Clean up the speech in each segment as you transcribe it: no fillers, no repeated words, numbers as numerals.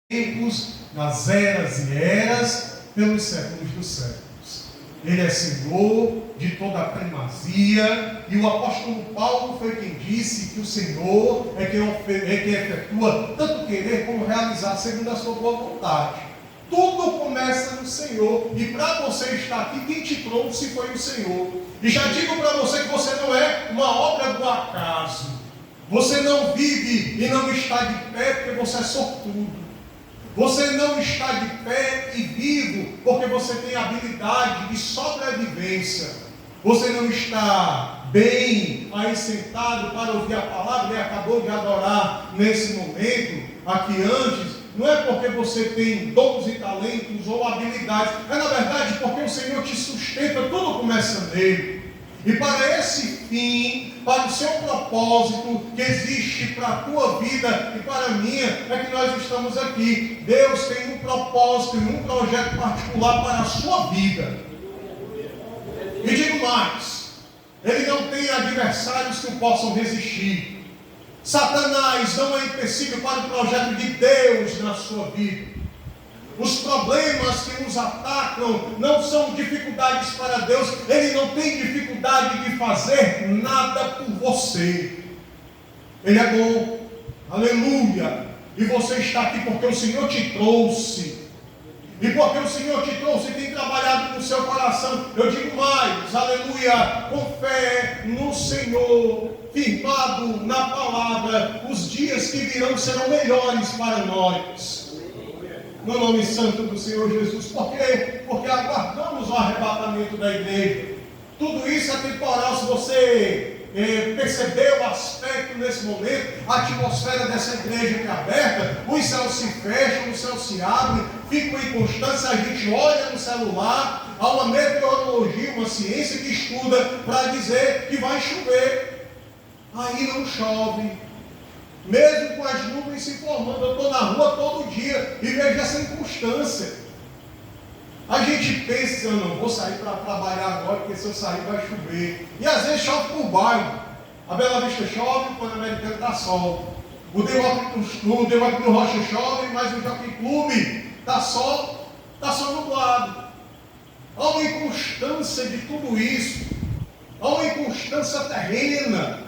tempos, nas eras e eras, pelos séculos dos séculos. Ele é Senhor de toda a primazia, e o apóstolo Paulo foi quem disse que o Senhor é quem efetua tanto querer como realizar segundo a sua boa vontade. Tudo começa no Senhor, e para você estar aqui, quem te trouxe foi o Senhor. E já digo para você que você não é uma obra do acaso. Você não vive e não está de pé porque você é sortudo. Você não está de pé e vivo porque você tem habilidade de sobrevivência. Você não está bem aí sentado para ouvir a palavra e acabou de adorar nesse momento, aqui antes. Não é porque você tem dons e talentos ou habilidades. É na verdade porque o Senhor te sustenta, tudo começa nele. E para esse fim, para o seu propósito que existe para a tua vida e para a minha, é que nós estamos aqui. Deus tem um propósito e um projeto particular para a sua vida. E digo mais, Ele não tem adversários que o possam resistir. Satanás não é empecilho para o projeto de Deus na sua vida. Os problemas que nos atacam não são dificuldades para Deus. Ele não tem dificuldade de fazer nada por você. Ele é bom, aleluia. E você está aqui porque o Senhor te trouxe. E porque o Senhor te trouxe e tem trabalhado no seu coração. Eu digo mais, aleluia, com fé no Senhor, firmado na palavra, os dias que virão serão melhores para nós. No nome santo do Senhor Jesus. Por quê? Porque aguardamos o arrebatamento da igreja. Tudo isso é temporal. Se você percebeu o aspecto nesse momento, a atmosfera dessa igreja que é aberta, os céus se fecham, os céus se abrem, ficam em constância, a gente olha no celular, há uma meteorologia, uma ciência que estuda para dizer que vai chover. Aí não chove. Mesmo com as nuvens se formando, eu estou na rua todo dia e vejo essa inconstância. A gente pensa, eu não vou sair para trabalhar agora, porque se eu sair vai chover. E às vezes chove por bairro. A Bela Vista chove, o Pan-Americano está sol. O Demócrito do Rocha chove, mas o Jockey Clube está sol nublado. Há uma inconstância de tudo isso. Há uma inconstância terrena.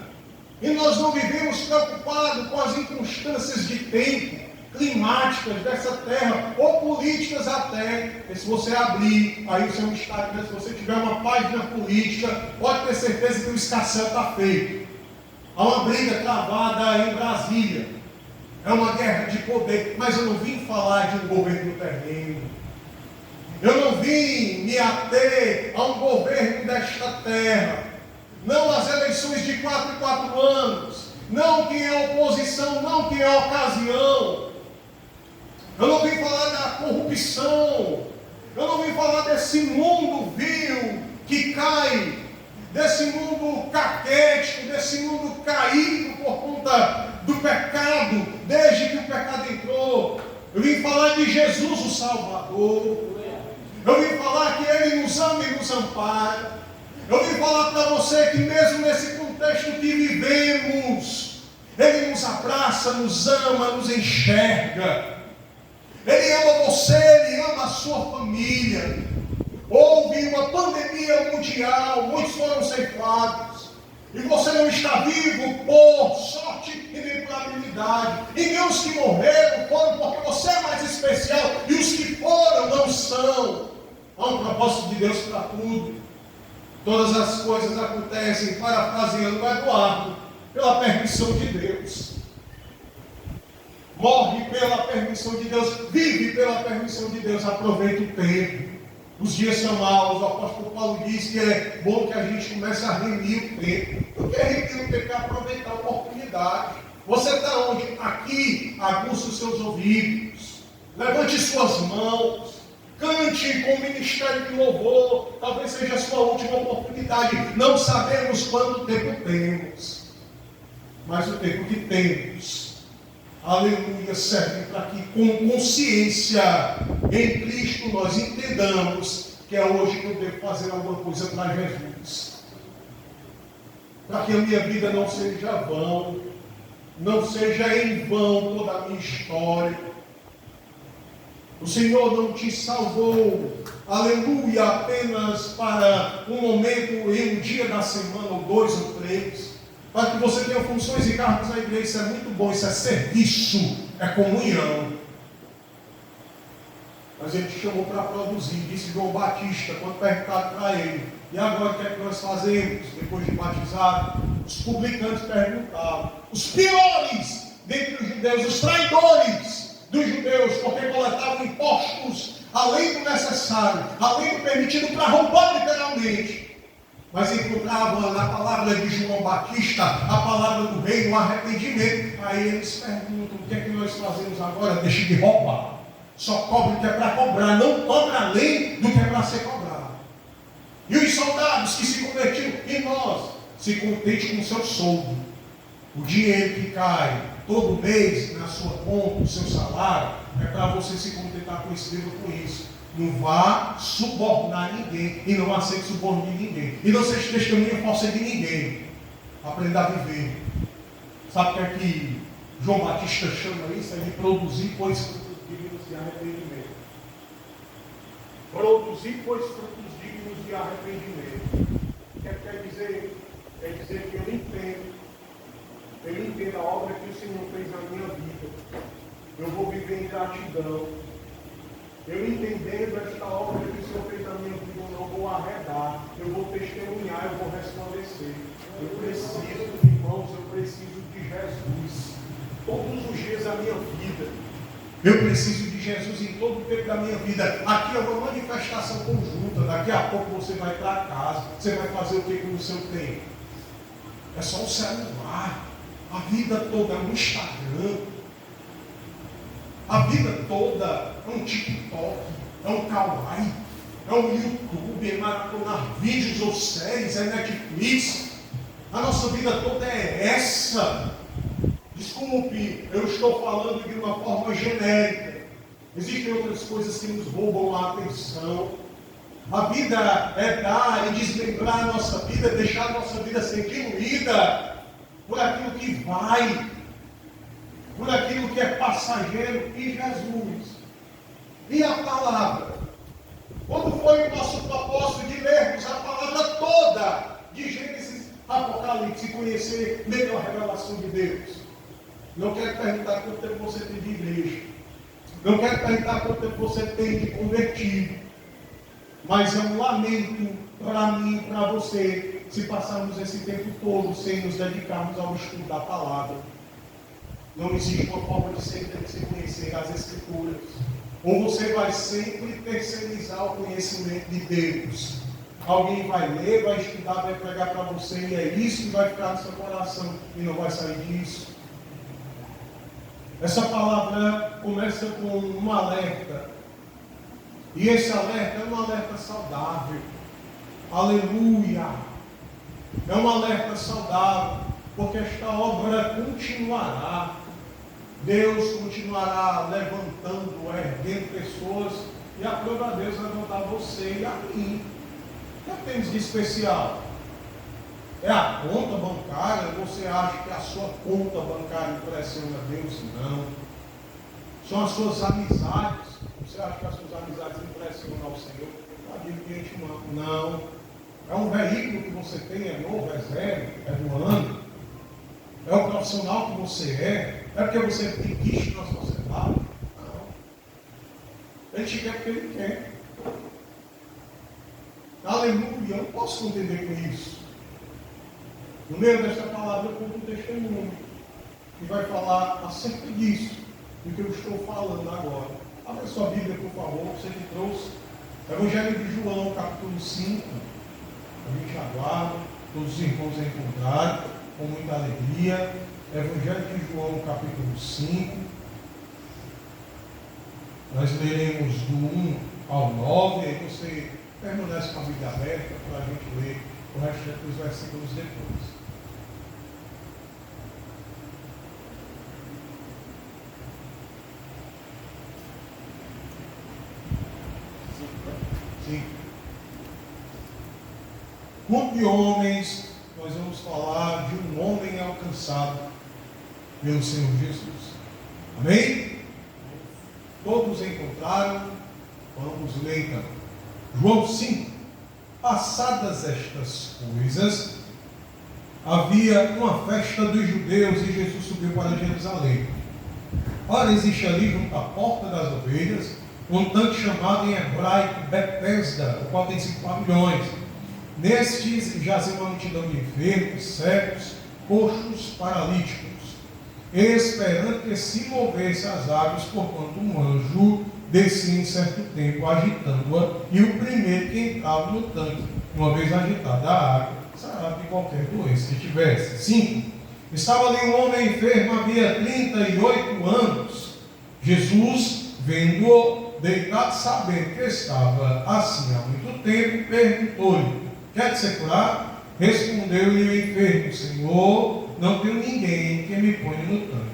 E nós não vivemos preocupados com as inconstâncias de tempo, climáticas dessa terra, ou políticas até. E se você abrir aí o seu Instagram, se você tiver uma página política, pode ter certeza que o escarcéu está feito. Há uma briga travada em Brasília. É uma guerra de poder. Mas eu não vim falar de um governo terreno. Eu não vim me ater a um governo desta terra. Não as eleições de 4 em 4 anos, não quem é oposição, não quem é ocasião. Eu não vim falar da corrupção, eu não vim falar desse mundo vil que cai, desse mundo caquético, desse mundo caído por conta do pecado, desde que o pecado entrou. Eu vim falar de Jesus o Salvador, eu vim falar que Ele nos ama e nos ampara. Eu vim falar para você que mesmo nesse contexto que vivemos, Ele nos abraça, nos ama, nos enxerga. Ele ama você, Ele ama a sua família. Houve uma pandemia mundial, muitos foram ceifados. E você não está vivo por sorte e nem por habilidade. E nem os que morreram foram porque você é mais especial. E os que foram não são. Há um propósito de Deus para tudo. Todas as coisas acontecem, parafraseando o Eduardo, pela permissão de Deus. Morre pela permissão de Deus, vive pela permissão de Deus, aproveita o tempo. Os dias são maus, o apóstolo Paulo diz que é bom que a gente comece a remir o tempo. O que é remir o tempo? É aproveitar a oportunidade. Você está onde? Aqui, aguça os seus ouvidos, levante suas mãos. Cante com o ministério de louvor, talvez seja a sua última oportunidade. Não sabemos quanto tempo temos, mas o tempo que temos, aleluia, serve para que com consciência em Cristo nós entendamos que é hoje que eu devo fazer alguma coisa para Jesus. Para que a minha vida não seja vão, não seja em vão toda a minha história. Senhor não te salvou, aleluia, apenas para um momento em um dia da semana, ou 2 ou 3, para que você tenha funções e cargos na igreja. Isso é muito bom, isso é serviço, é comunhão. Mas Ele te chamou para produzir, disse João Batista, quando perguntado para ele: e agora o que é que nós fazemos? Depois de batizar, os publicanos perguntavam, os piores dentre os judeus, os traidores dos judeus, porque coletavam impostos além do necessário, além do permitido, para roubar literalmente. Mas encontravam na palavra de João Batista a palavra do reino, o arrependimento. Aí eles perguntam: o que é que nós fazemos agora? Deixe de roubar. Só cobre o que é para cobrar, não cobra além do que é para ser cobrado. E os soldados que se convertiram, e nós, se contente com o seu soldo, o dinheiro que cai todo mês na sua conta, o seu salário, é para você se contentar com isso, viva com isso. Não vá subornar ninguém e não aceite suborno de ninguém. E não seja testemunha falsa de ninguém. Aprenda a viver. Sabe o que é que João Batista chama isso? É de produzir, pois frutos dignos de arrependimento. Produzir, pois frutos dignos de arrependimento. O que quer dizer? Quer dizer que eu entendo a obra que o Senhor fez na minha vida. Eu vou viver em gratidão. Eu entendendo esta obra que o Senhor fez na minha vida, eu não vou arredar. Eu vou testemunhar, eu vou resplandecer. Eu preciso, irmãos, eu preciso de Jesus. Todos os dias da minha vida. Eu preciso de Jesus em todo o tempo da minha vida. Aqui é uma manifestação conjunta. Daqui a pouco você vai para casa. Você vai fazer o que com o seu tempo? É só o celular. A vida toda é um Instagram. A vida toda é um TikTok. É um Kawaii. É um YouTube. É maratonar vídeos ou séries. É Netflix. A nossa vida toda é essa. Desculpe, eu estou falando de uma forma genérica. Existem outras coisas que nos roubam a atenção. A vida é dar e desmembrar a nossa vida, deixar a nossa vida ser diluída por aquilo que vai, por aquilo que é passageiro em Jesus. E a palavra? Quando foi o nosso propósito de lermos a palavra toda, de Gênesis a Apocalipse, e conhecer melhor a revelação de Deus? Não quero perguntar quanto tempo você tem de igreja. Não quero perguntar quanto tempo você tem de convertido. Mas é um lamento para mim e para você se passarmos esse tempo todo sem nos dedicarmos ao estudo da palavra. Não existe uma forma de se conhecer as Escrituras. Ou você vai sempre terceirizar o conhecimento de Deus. Alguém vai ler, vai estudar, vai pregar para você, e é isso que vai ficar no seu coração e não vai sair disso. Essa palavra começa com um alerta. E esse alerta é um alerta saudável. Aleluia! É um alerta saudável, porque esta obra continuará. Deus continuará levantando, erguendo pessoas, e aprova a Deus levantar você e a mim. O que temos de especial? É a conta bancária? Você acha que a sua conta bancária impressiona Deus? Não. São as suas amizades. Você acha que as suas amizades impressionam ao Senhor? Adiante, não. É um veículo que você tem, é novo, é zero, é do ano. É o profissional que você é. É porque você tem quisto na sociedade? Não. Ele te quer porque ele quer. Aleluia. Eu não posso contender com isso. No meio desta palavra eu conto um testemunho que vai falar acerca disso, do que eu estou falando agora. Abra sua Bíblia, por favor, você que trouxe. Evangelho de João, capítulo 5. A gente aguarda, todos os irmãos a encontrarem, com muita alegria. Evangelho de João, capítulo 5. Nós leremos do 1 ao 9, aí você permanece com a Bíblia aberta para a gente ler o resto dos versículos depois. Sim. Grupo de homens, nós vamos falar de um homem alcançado pelo Senhor Jesus. Amém? todos encontraram. Vamos ler então. João 5. Passadas estas coisas, havia uma festa dos judeus e Jesus subiu para Jerusalém. Ora, existe ali junto à porta das ovelhas um tanque chamado em hebraico Betesda, o qual tem 5 pavilhões. Nestes jazia uma multidão de enfermos, cegos, coxos, paralíticos, esperando que se movesse as águas, porquanto um anjo descia em certo tempo, agitando-a, e o primeiro que entrava no tanque, uma vez agitada a água, sarava de qualquer doença que tivesse. 5. Estava ali um homem enfermo, havia 38 anos. Jesus, vendo-o deitado, sabendo que estava assim há muito tempo, perguntou-lhe: quer te ser curado? Respondeu-lhe o enfermo: Senhor, não tenho ninguém que me ponha no tanque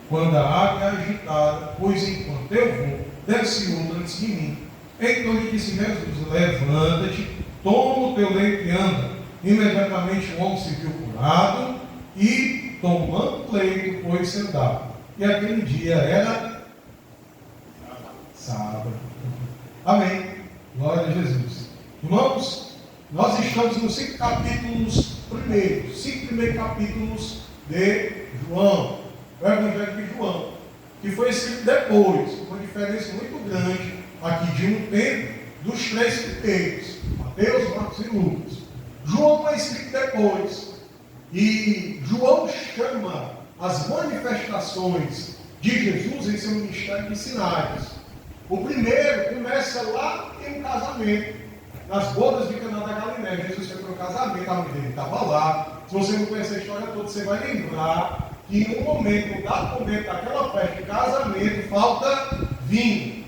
quando a água é agitada, pois enquanto eu vou, desce outro antes de mim. Então lhe disse Jesus: levanta-te, toma o teu leito e anda. Imediatamente o homem se viu curado e, tomando o leito, pôs-se a andar. E aquele dia era sábado. Amém. Glória a Jesus. Irmãos, nós estamos nos 5 capítulos primeiros, 5 primeiros capítulos de João, o Evangelho de João, que foi escrito depois, com uma diferença muito grande aqui de um tempo dos 3 primeiros, Mateus, Marcos e Lucas. João foi escrito depois, e João chama as manifestações de Jesus em seu ministério de sinais. O primeiro começa lá em um casamento, nas bodas de Caná da Galileia. Jesus foi para o casamento, a mãe dele estava lá. Se você não conhecer a história toda, você vai lembrar que em um momento, um dado momento daquela festa de casamento, falta vinho.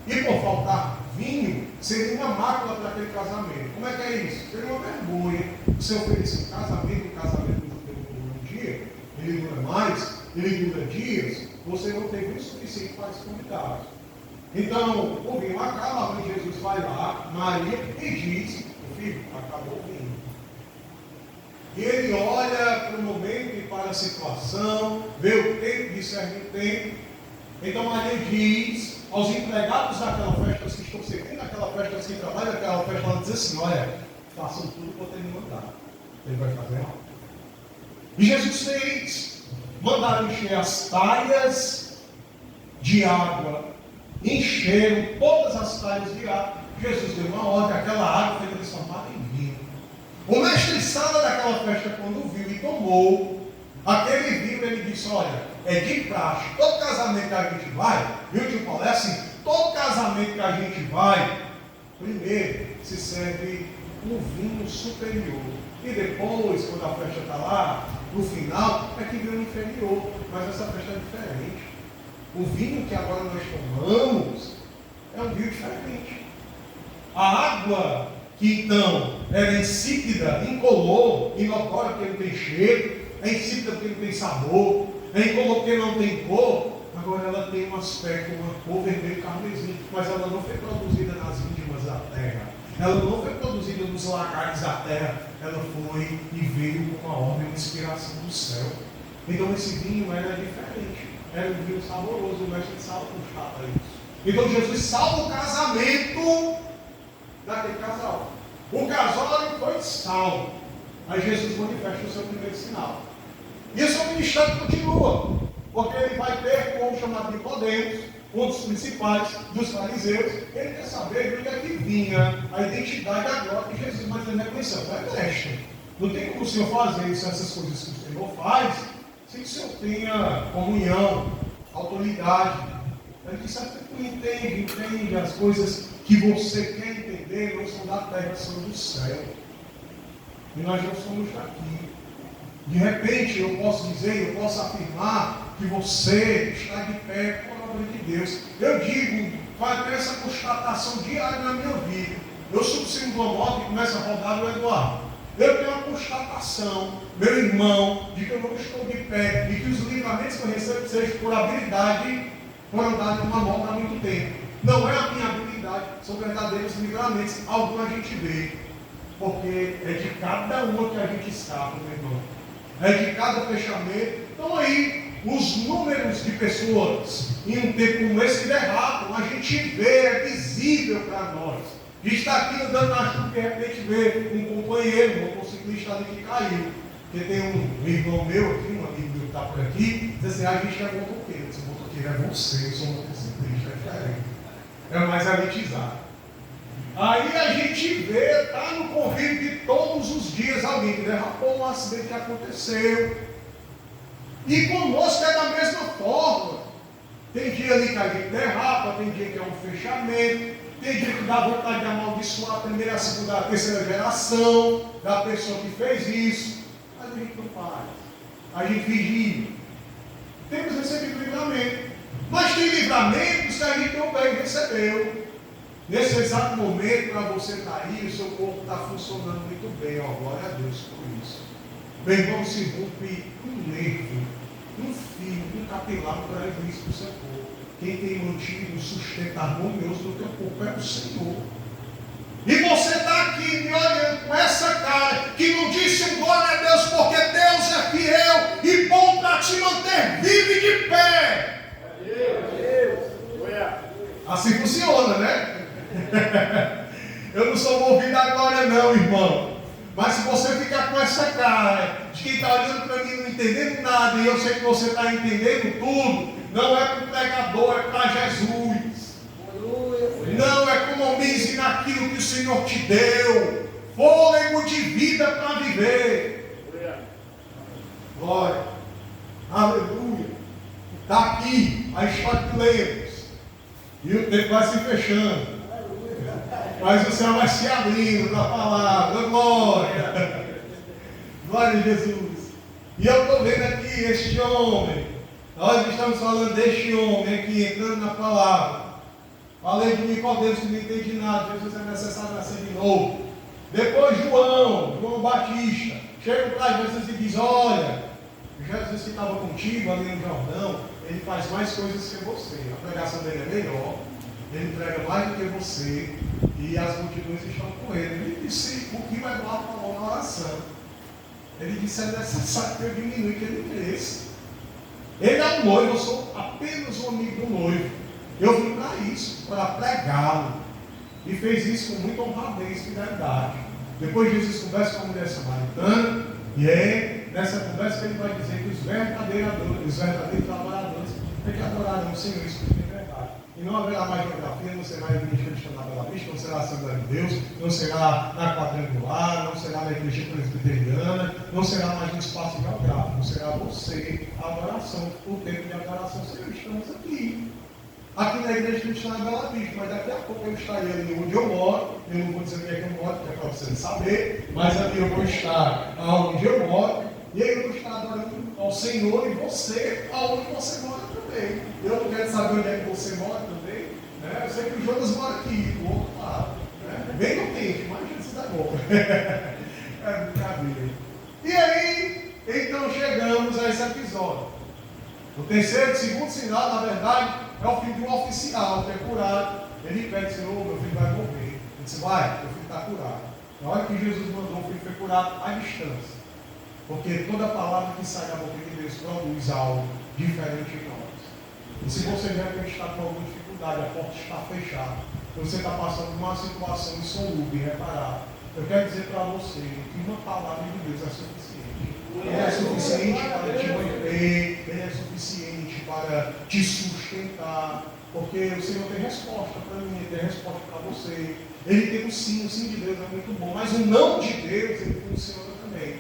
E por faltar vinho, seria uma mácula para aquele casamento. Como é que é isso? Seria uma vergonha. Você oferecer um casamento dura um dia, ele dura mais, ele dura dias, você não tem vinho suficiente para os convidados. Então, o vinho acaba, a mãe de Jesus vai lá, Maria, e diz: filho, acabou o vinho. E ele olha para o momento e para a situação, vê o tempo, discerne o tempo. Então Maria diz aos empregados daquela festa, que estão servindo aquela festa, que trabalham naquela festa, ela diz assim: olha, façam tudo quanto ele mandar. Ele vai fazer algo. E Jesus fez. Mandaram encher as talhas de água. Encheram todas as talhas de água. Jesus deu uma ordem, aquela água foi transformada em vinho. O mestre-sala daquela festa, quando viu e tomou aquele vinho, ele disse: olha, é de praxe, todo casamento que a gente vai, viu, tio Paulo? É assim, todo casamento que a gente vai, primeiro se serve um vinho superior. E depois, quando a festa está lá, no final, é que vem o inferior. Mas essa festa é diferente. O vinho que agora nós tomamos é um vinho diferente. A água que então era insípida, incolor, inodora porque não tem cheiro, é insípida porque não tem sabor, é incolor porque não tem cor, agora ela tem um aspecto, uma cor vermelho carmesim, mas ela não foi produzida nas índimas da terra, ela não foi produzida nos lagares da terra, ela foi e veio com uma ordem de inspiração do céu. Então esse vinho era diferente, era um vinho saboroso, o mestre de sala constata isso. Então Jesus salva o casamento daquele casal. O casal foi salvo. Aí Jesus manifesta o seu primeiro sinal. E o seu ministério continua, porque ele vai ter como chamado de Nicodemos, um dos principais dos fariseus. Ele quer saber de onde é que vinha a identidade da glória de Jesus, mas ele reconheceu: é mestre. Não tem como o Senhor fazer essas coisas que o Senhor faz, sem que o Senhor tenha comunhão, autoridade. Ele disse: tu entende as coisas que você quer entender, não são da terra, são do céu. E nós não somos daqui. De repente eu posso dizer, eu posso afirmar que você está de pé com a obra de Deus. Eu digo, vai ter essa constatação diária na minha vida. Eu subo cima de uma moto e começo a rodar o Eduardo. Eu tenho uma constatação, meu irmão, de que eu não estou de pé e que os livramentos que eu recebo sejam por habilidade, por andar numa moto há muito tempo. Não é a minha habilidade, são verdadeiros livramentos. Alguns a gente vê, porque é de cada uma que a gente escapa, meu irmão. É de cada fechamento. Então aí, os números de pessoas em um tempo como esse que derrapam, a gente vê, é visível para nós. A gente está aqui andando na chuva e de repente vê um companheiro, um motociclista ali que caiu. Porque tem um irmão meu aqui, um amigo meu que está por aqui, diz assim, a gente é motoqueiro. Esse motoqueiro é você, eu sou motociclista, é diferente. É mais elitizado. Aí a gente vê, está no convívio de todos os dias alguém que derrapou, um acidente que aconteceu. E conosco é da mesma forma. Tem dia ali que a gente derrapa, tem dia que é um fechamento, tem dia que dá vontade de amaldiçoar a primeira, a segunda, a terceira geração da pessoa que fez isso. Mas a gente não faz. A gente vigia. Temos recebido livramento. Mas tem livramentos que a gente também recebeu. Nesse exato momento, para você estar aí, o seu corpo está funcionando muito bem. Ó, glória a Deus por isso. Meu irmão, se rompe um nervo, um fio, um capilar para isso para o seu corpo. Quem tem mantido o sustento harmonioso do teu corpo é o Senhor. E você está aqui me olhando com essa cara, que não disse um glória a Deus, porque Deus é fiel e bom para te manter vivo e de pé. Assim funciona, né? Eu não sou movido à glória não, irmão. Mas se você ficar com essa cara de quem está olhando para mim não entendendo nada, e eu sei que você está entendendo tudo, não é para o pregador, é para Jesus. Não economize naquilo que o Senhor te deu. Fôlego de vida para viver. Glória. Aleluia. Está aqui a história que lemos. E o tempo vai se fechando. Mas o céu vai se abrindo na palavra. Glória. Glória a Jesus. E eu estou vendo aqui este homem. Nós estamos falando deste homem aqui, entrando na palavra. Falei de Nicodemos que não entende nada. Jesus é necessário nascer de novo. Depois João Batista. Chega para Jesus e diz, olha, Jesus que estava contigo ali no Jordão, ele faz mais coisas que você. A pregação dele é melhor. Ele prega mais do que você. E as multidões estão com ele. Ele disse, o que o Eduardo falou na oração. Ele disse, é necessário que eu diminua, que ele cresça. Ele é um noivo, eu sou apenas um amigo do noivo. Eu vim para isso, para pregá-lo. E fez isso com muita honradez e fidelidade. Depois Jesus conversa com a mulher samaritana. E é nessa conversa que ele vai dizer que os verdadeiros adoradores é que adorarão o Senhor, isso é verdade. E não haverá mais geografia, não será a igreja cristã na Bela Vista, não será a Assembleia de Deus, não será na Quadrangular, não será na igreja presbiteriana, não será mais no espaço geográfico, será você a adoração, o tempo de adoração. Senhor, estamos aqui. Aqui na igreja cristã na Bela Vista, mas daqui a pouco eu estarei ali onde eu moro. Eu não vou dizer onde é que eu moro, porque é para você saber, mas ali eu vou estar onde eu moro, e aí eu vou estar adorando ao Senhor e você, aonde você mora também. Eu não quero saber onde é que você mora também, né? Eu sei que o Jonas mora aqui, do outro lado, né? Bem no quente, mas Jesus é bom. É brincadeira. E aí, então chegamos a esse episódio. O segundo sinal, na verdade, é o filho de um oficial que é curado. Ele pede, Senhor, meu filho vai morrer. Ele disse, vai, meu filho está curado. Na hora que Jesus mandou, o filho foi curado à distância. Porque toda palavra que sai da boca de Deus produz algo diferente em nós. E se você realmente está com alguma dificuldade, a porta está fechada, você está passando por uma situação insolúvel e irreparável, eu quero dizer para você que uma palavra de Deus é suficiente. Ele é suficiente para te manter, ele é suficiente para te sustentar, porque o Senhor tem resposta para mim, ele tem resposta para você. Ele tem o sim de Deus é muito bom, mas o não de Deus, ele funciona também.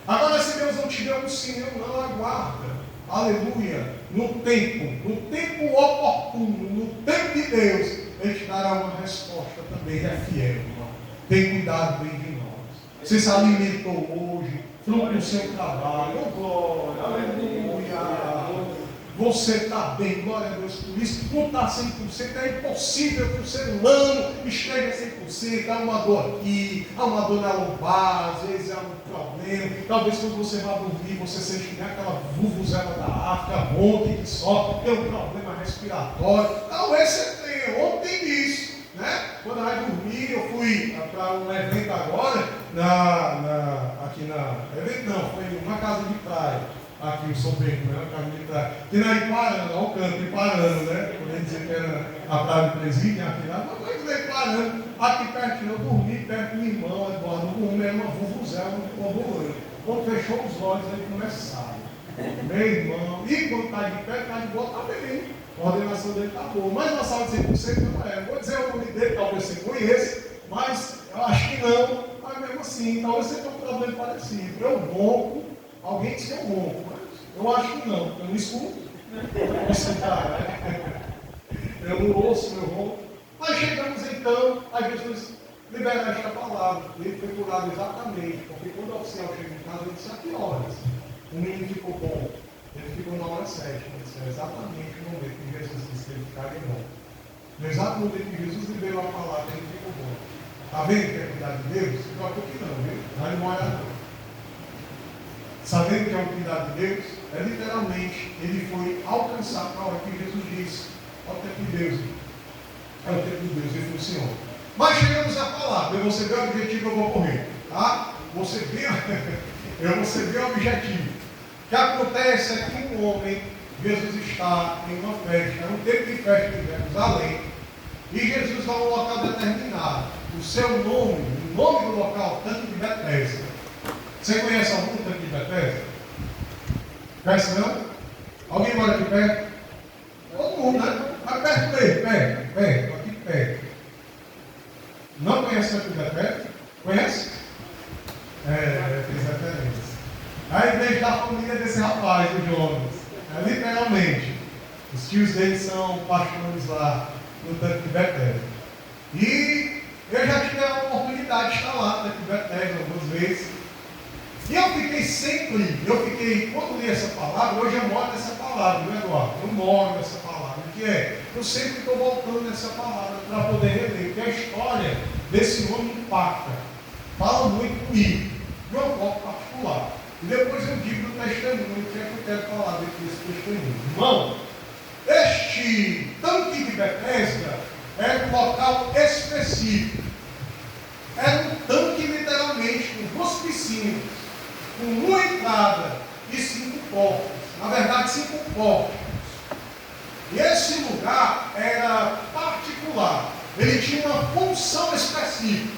Agora, se Deus não te deu um sim, não aguarda. Aleluia. No tempo oportuno, no tempo de Deus, ele te dará uma resposta também. Ele é fiel, irmão. Tem cuidado bem de nós. Você se alimentou hoje, fruto do seu trabalho. Oh, glória, aleluia. Você está bem, glória a Deus por isso. Não está 100%, é impossível que o ser humano esteja 100%. Há uma dor aqui, há uma dor na lombar, às vezes há um problema. Talvez quando você vai dormir, você sente aquela vuvuzela da África, ronque que só, tem um problema respiratório. Talvez você tenha, ontem isso. Né? Quando eu ia dormir, eu fui para um evento agora, evento não, foi uma casa de praia. aqui o São Pedro, né? O caminho para. Que na Iparana, olha o canto, Iparana, né? Quando ele dizia que era a praia do presídio, aqui lá, mas na Iparana, aqui pertinho, eu dormi perto do irmão, Eduardo, eu dormi, era uma vuvuzela, uma bolona. Quando fechou os olhos, ele começava. Meu irmão, e quando está de pé, está de boa, está bem. A ordenação dele está boa, mas na sala de 100% não é. Vou dizer o nome dele, talvez você conheça, mas eu acho que não. Mas mesmo assim, talvez você tenha um problema parecido. Eu ronco, alguém diz que eu ronco, mas eu acho que não, eu não escuto. Eu não ouço, eu ronco. Mas chegamos então a Jesus liberar esta palavra. Ele foi curado exatamente, porque quando o oficial chega em casa, ele disse: a que horas? O menino ficou bom. Ele ficou na hora 7. Ele disse: é exatamente no momento que Jesus disse que ele ficaria bom. No exato momento que Jesus liberou a palavra, ele ficou bom. Está vendo que é cuidar de Deus? Se preocupe não, viu? Vai morar não. Sabendo que é o cuidar de Deus, é literalmente, ele foi alcançar a hora que Jesus disse: é o tempo de Deus. É o tempo de Deus, ele funciona. Mas chegamos à palavra. Eu vou ser bem objetivo, eu vou correr. Tá? Eu vou ser bem objetivo. O que acontece é que um homem, Jesus está em uma festa, é um tempo de festa em Jerusalém, e Jesus vai a um local determinado. O seu nome, o nome do local, Tanque de Betesda. Você conhece algum Tanque de Betesda? Conhece não? Alguém mora aqui perto? Todo mundo, né? Mas perto mesmo, perto, aqui perto. Não conhece o Tanque de Betesda? Conhece? Fez referência. A igreja da família desse rapaz, o Jonas. Literalmente. Os tios dele são pastores lá no Tanque de Betesda. E eu já tive a oportunidade de estar lá no Tanque de Betesda algumas vezes. E quando li essa palavra, hoje eu moro nessa palavra, não é, Eduardo? Eu moro nessa palavra, que é, eu sempre estou voltando nessa palavra para poder reler, porque a história desse homem impacta, fala muito comigo, de uma forma particular. E depois eu digo no testemunho, que é que eu quero falar desse testemunho. Irmão, este Tanque de Betesda era um local específico. Era um tanque literalmente, com 2 piscinas, com uma entrada e 5 portas. Na verdade, 5 portas. E esse lugar era particular. Ele tinha uma função específica: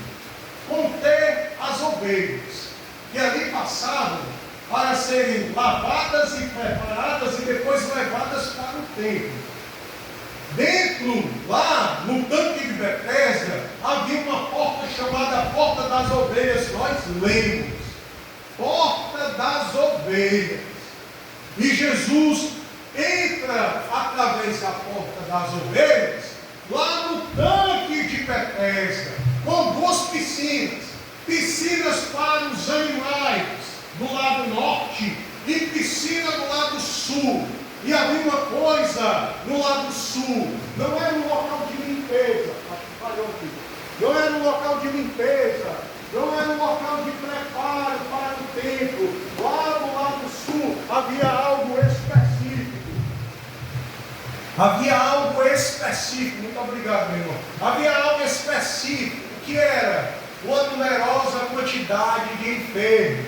conter as ovelhas, que ali passavam para serem lavadas e preparadas e depois levadas para o templo. Dentro, lá no Tanque de Betesda, havia uma porta chamada Porta das Ovelhas. Nós lemos: Porta das Ovelhas. E Jesus entra através da Porta das Ovelhas, lá no Tanque de Betesda, com 2 piscinas. Piscinas para os animais do lado norte e piscina do lado sul. E havia uma coisa no lado sul: não era um local de limpeza, acho que falhou aqui. Não era um local de limpeza, não era um local de preparo para o templo. Lá no lado sul havia algo específico. Havia algo específico, muito obrigado, meu irmão. Havia algo específico, que era uma numerosa quantidade de enfermos.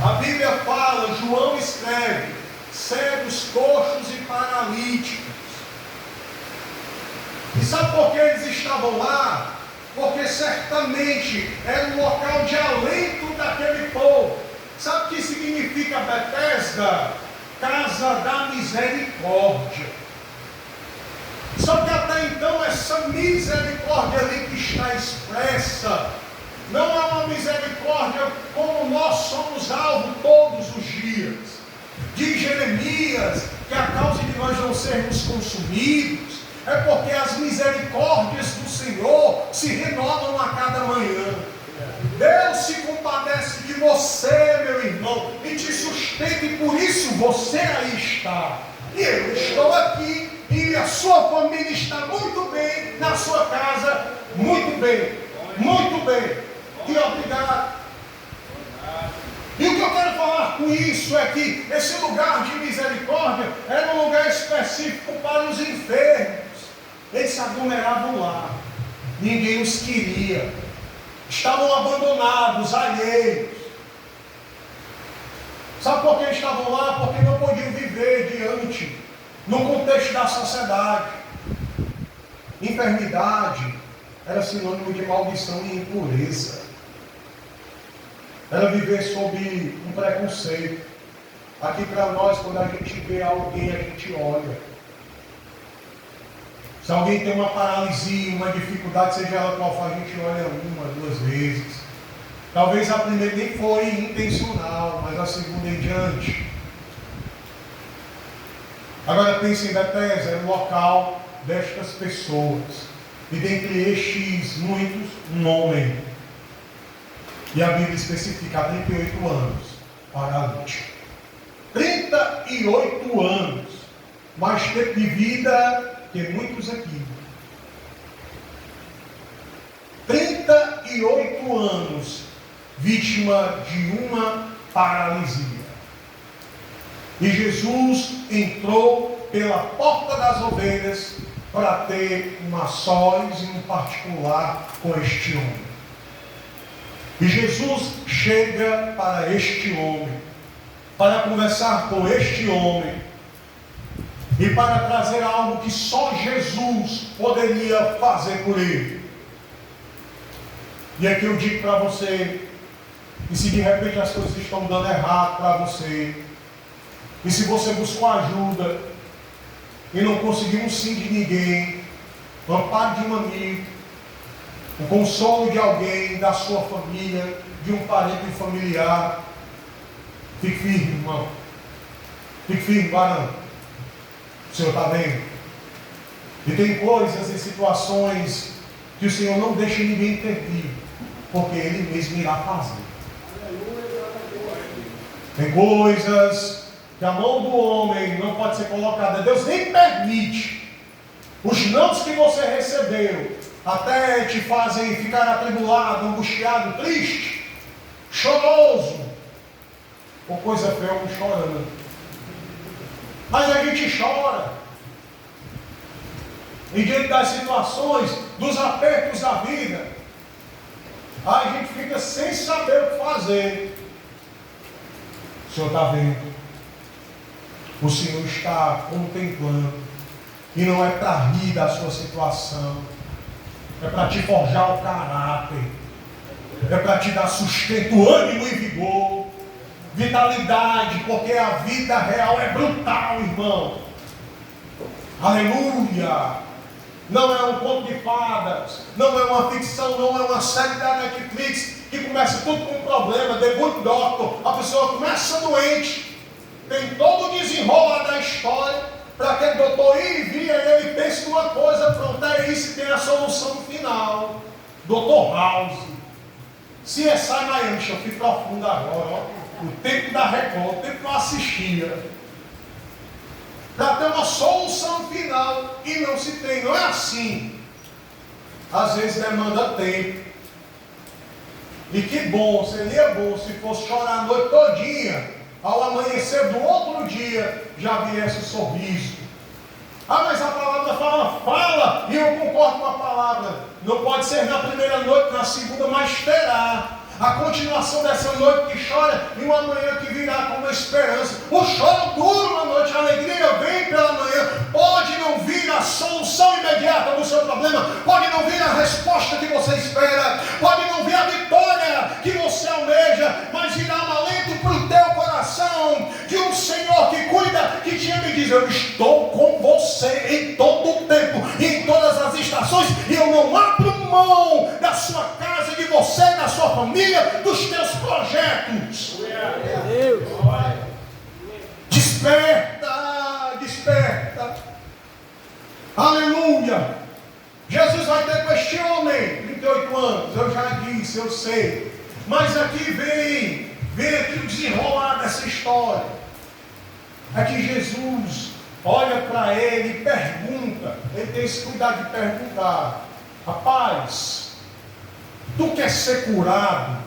A Bíblia fala, João escreve: cegos, coxos e paralíticos. E sabe por que eles estavam lá? Porque certamente era um local de alento daquele povo. Sabe o que significa Betesda? Casa da misericórdia. Só que até então essa misericórdia ali que está expressa não é uma misericórdia como nós somos alvo todos os dias. De Jeremias, que a causa de nós não sermos consumidos é porque as misericórdias do Senhor se renovam a cada manhã. Deus se compadece de você, meu irmão, e te sustenta, e por isso você aí está. E eu estou aqui, e a sua família está muito bem, na sua casa, muito bem, muito bem. E obrigado. E o que eu quero falar com isso é que esse lugar de misericórdia era um lugar específico para os enfermos. Eles se aglomeravam lá, ninguém os queria, estavam abandonados, alheios. Sabe por que estavam lá? Porque não podiam viver diante, no contexto da sociedade. Enfermidade era sinônimo de maldição e impureza. Era viver sob um preconceito. Aqui para nós, quando a gente vê alguém, a gente olha. Se alguém tem uma paralisia, uma dificuldade, seja ela qual for, a gente olha uma, duas vezes. Talvez a primeira nem foi intencional, mas a segunda em diante. Agora pense em Betesda, era o local destas pessoas. E dentre estes muitos, um homem. E a Bíblia especifica 38 anos, paralítico. 38 anos, mais tempo de vida que muitos aqui. 38 anos, vítima de uma paralisia. E Jesus entrou pela porta das ovelhas para ter um a sós e um particular com este homem. E Jesus chega para este homem, para conversar com este homem, e para trazer algo que só Jesus poderia fazer por ele. E aqui eu digo para você, e se de repente as coisas estão dando errado para você, e se você buscou ajuda, e não conseguiu um sim de ninguém, o amparo de um amigo, o consolo de alguém, da sua família, de um parente familiar, fique firme, irmão. Fique firme, varão. O Senhor está vendo? E tem coisas e situações que o Senhor não deixa ninguém intervir, porque Ele mesmo irá fazer. Tem coisas que a mão do homem não pode ser colocada. Deus nem permite. Os nãos que você recebeu até te fazem ficar atribulado, angustiado, triste, choroso, ou coisa feia como chorando. Mas a gente chora e diante das situações, dos apertos da vida, a gente fica sem saber o que fazer. O Senhor está vendo, o Senhor está contemplando, e não é para rir da sua situação, é para te forjar o caráter, é para te dar sustento, ânimo e vigor, vitalidade, porque a vida real é brutal, irmão. Aleluia! Não é um conto de fadas, não é uma ficção, não é uma série da Netflix que começa tudo com um problema, The Good Doctor, a pessoa começa doente, tem todo o desenrolar da história, para aquele doutor ir e vir, e ele pensa numa coisa, pronto, é isso, tem a solução no final. Dr. House, CSI Miami, deixa eu ficar profundo agora, ó. O tempo da Record, o tempo que eu assistia, para ter uma solução final, e não se tem, não é assim. Às vezes demanda tempo, e que bom, seria bom se fosse chorar a noite todinha, ao amanhecer do outro dia, já viesse o sorriso. Ah, mas a palavra fala, e eu concordo com a palavra. Não pode ser na primeira noite, na segunda, mas terá a continuação dessa noite que chora, e uma manhã que virá com uma esperança. O choro dura uma noite, a alegria vem pela manhã. Pode não vir a solução imediata do seu problema, pode não vir a resposta que você espera, pode não vir a vitória que você almeja, mas virá um alento para o teu coração, de um Senhor que cuida, que te ama e diz: eu estou com você em todo o tempo, em todas as estações, e eu não abro mão da sua casa, de você, da sua família, dos teus projetos. Desperta, desperta. Aleluia. Jesus vai ter com este homem 38 anos, eu já disse, eu sei. Mas aqui vem aqui o desenrolar dessa história. Aqui Jesus olha para ele e pergunta. Ele tem esse cuidado de perguntar: rapaz, tu quer ser curado?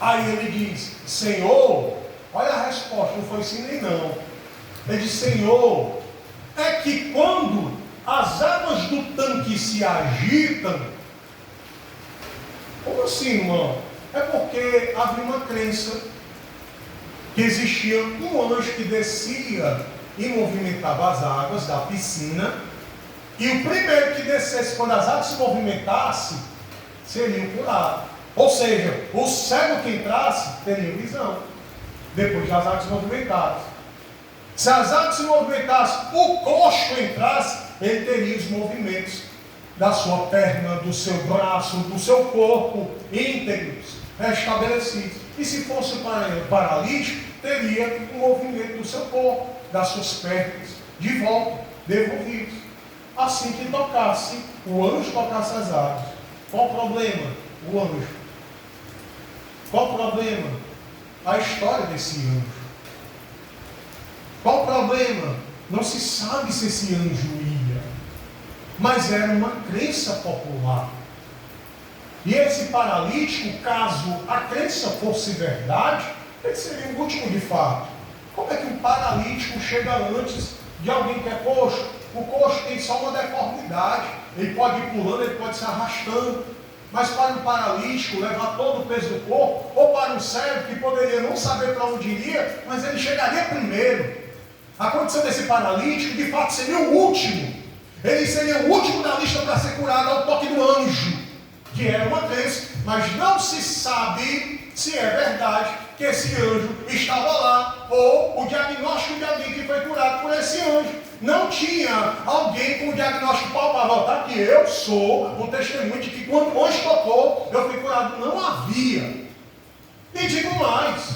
Aí ele diz: Senhor, olha a resposta, não foi sim nem não. Ele diz: Senhor, é que quando as águas do tanque se agitam. Como assim, irmão? É porque havia uma crença que existia um anjo que descia e movimentava as águas da piscina, e o primeiro que descesse quando as águas se movimentassem, seria curado. Ou seja, o cego que entrasse teria visão, depois das águas se movimentassem. Se as águas se movimentassem, o coxo entrasse, ele teria os movimentos da sua perna, do seu braço, do seu corpo íntegros, restabelecidos. E se fosse paralítico, teria o movimento do seu corpo, das suas pernas, de volta, devolvidos. Assim que tocasse, o anjo tocasse as águas. Qual o problema? O anjo. Qual o problema? A história desse anjo. Qual o problema? Não se sabe se esse anjo ia, mas era uma crença popular. E esse paralítico, caso a crença fosse verdade, ele seria o último de fato. Como é que um paralítico chega antes de alguém que é coxo? O coxo tem só uma deformidade, ele pode ir pulando, ele pode se arrastando. Mas para um paralítico levar todo o peso do corpo, ou para um cego que poderia não saber para onde iria, mas ele chegaria primeiro. A condição desse paralítico, de fato, seria o último. Ele seria o último da lista para ser curado ao toque do anjo, que era uma crença, mas não se sabe se é verdade que esse anjo estava lá, ou o diagnóstico de alguém que foi curado por esse anjo. Não tinha alguém com o diagnóstico palpável, tá? Que eu sou um testemunho de que quando o anjo tocou, eu fui curado. Não havia. E digo mais,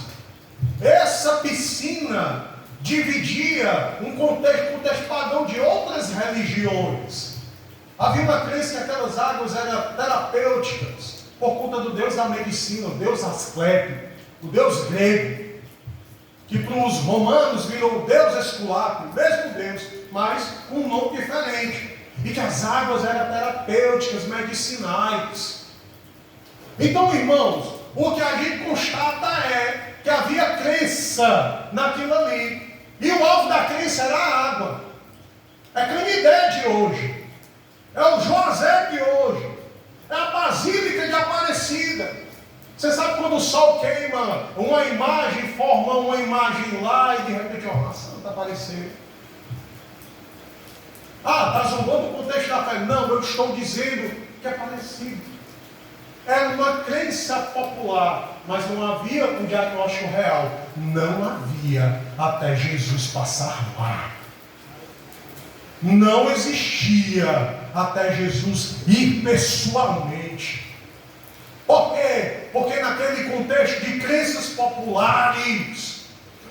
essa piscina dividia um contexto pagão de outras religiões. Havia uma crença que aquelas águas eram terapêuticas, por conta do deus da medicina, o deus Asclepio, o deus grego, que para os romanos virou o deus Esculápio, o mesmo deus, mas com um nome diferente. E que as águas eram terapêuticas, medicinais. Então, irmãos, o que a gente constata é que havia crença naquilo ali. E o alvo da crença era a água. É Canidé de hoje. É o José de hoje. É a Basílica de Aparecida. Você sabe quando o sol queima uma imagem, forma uma imagem lá e de repente uma santa apareceu. Ah, está zombando o contexto da fé. Não, eu estou dizendo que é parecido. Era uma crença popular, mas não havia um diagnóstico real. Não havia até Jesus passar lá. Não existia até Jesus ir pessoalmente. Por quê? Porque naquele contexto de crenças populares,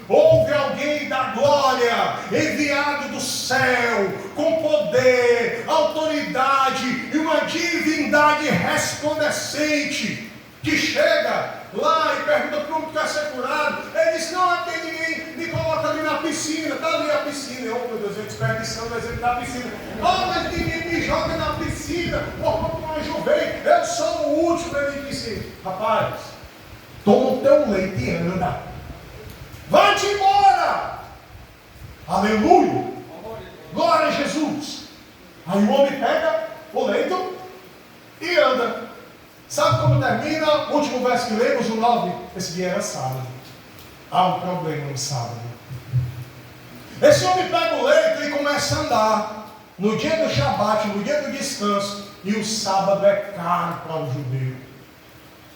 houve alguém da glória, enviado do céu, com poder, autoridade e uma divindade resplandecente, que chega lá e pergunta como tu quer ser curado. Ele diz, não tem ninguém, me coloca ali na piscina, está ali a piscina. Eu, meu Deus, eu desperdiçando o exemplo da piscina. Ah, mas ninguém me joga na piscina, porque o anjo vem, eu sou o último. Ele disse, rapaz, toma o teu leite e anda. Vai-te embora! Aleluia! Glória a Jesus! Aí o homem pega o leito e anda. Sabe como termina? O último verso que lemos, o 9. Esse dia era sábado. Há um problema no sábado. Esse homem pega o leito e começa a andar. No dia do Shabat, no dia do descanso. E o sábado é caro para o judeu.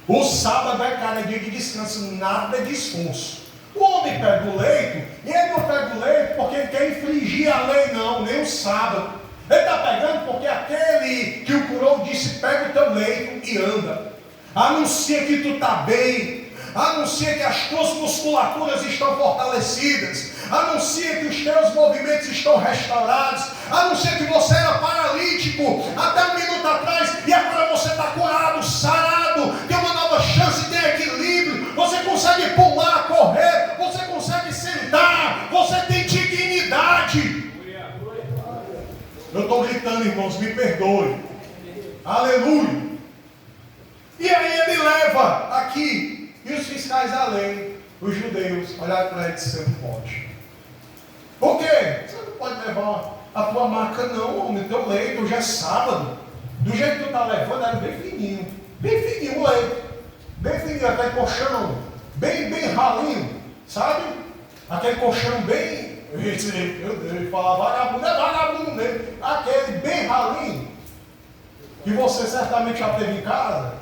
O sábado é caro, é dia de descanso, nada de esforço. O homem pega o leito, e ele não pega o leito porque ele quer infringir a lei, não, nem o sábado. Ele está pegando porque aquele que o curou disse, pega o teu leito e anda. Anuncia que tu está bem. Anuncia que as tuas musculaturas estão fortalecidas. Anuncia que os teus movimentos estão restaurados. Anuncia que você era paralítico até um minuto atrás e agora você está curado, sarado, tem uma nova chance, tem equilíbrio. Você consegue pular, correr, você consegue sentar, você tem dignidade. Eu estou gritando, irmãos, me perdoe. Aleluia. E aí ele leva aqui, e os fiscais da lei, os judeus, olharam para ele e disseram, não pode. Por quê? Você não pode levar a tua maca não, homem, teu leito, hoje é sábado. Do jeito que tu está levando, era bem fininho o leito. bem fininho, aquele colchão bem ralinho, sabe? Aquele colchão bem, eu falava vagabundo, é vagabundo mesmo, aquele bem ralinho, que você certamente já teve em casa,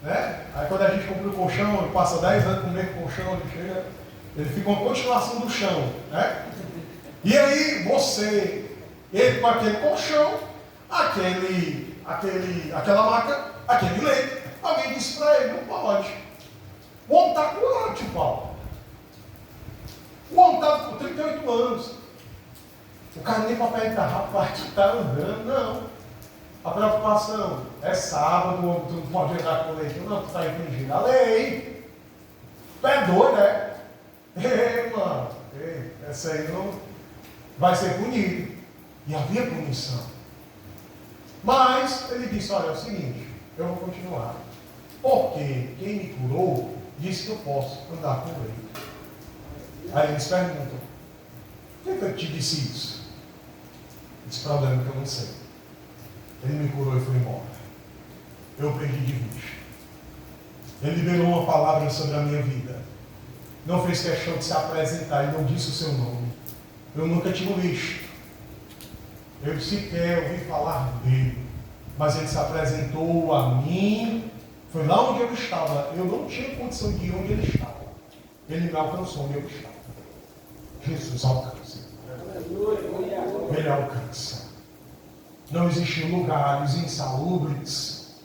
né? Aí quando a gente compra o colchão, ele passa 10 anos com o mesmo colchão, ele fica uma continuação do chão, né? E aí ele com aquele colchão, aquela maca, aquele leito, alguém disse para ele, não pode. O homem está curado, tio Paulo. O homem está com 38 anos. O cara nem para perguntar, rapaz, tu está andando, não. A preocupação é sábado, tu não pode andar com o leito, não, tu está infringindo a lei. Tu é doido, né? Ei, mano, essa aí não vai ser punido. E havia punição. Mas ele disse, olha, é o seguinte, eu vou continuar. Porque quem me curou disse que eu posso andar com ele. Aí eles perguntam, por que eu te disse isso? Esse problema que eu não sei. Ele me curou e foi embora. Eu perdi de vista. Ele liberou uma palavra sobre a minha vida. Não fez questão de se apresentar e não disse o seu nome. Eu nunca tinha visto. Eu sequer ouvi falar dele. Mas ele se apresentou a mim. Foi lá onde eu estava. Eu não tinha condição de ir onde ele estava. Ele me alcançou onde eu estava. Jesus alcança. Ele alcança. Não existem lugares insalubres.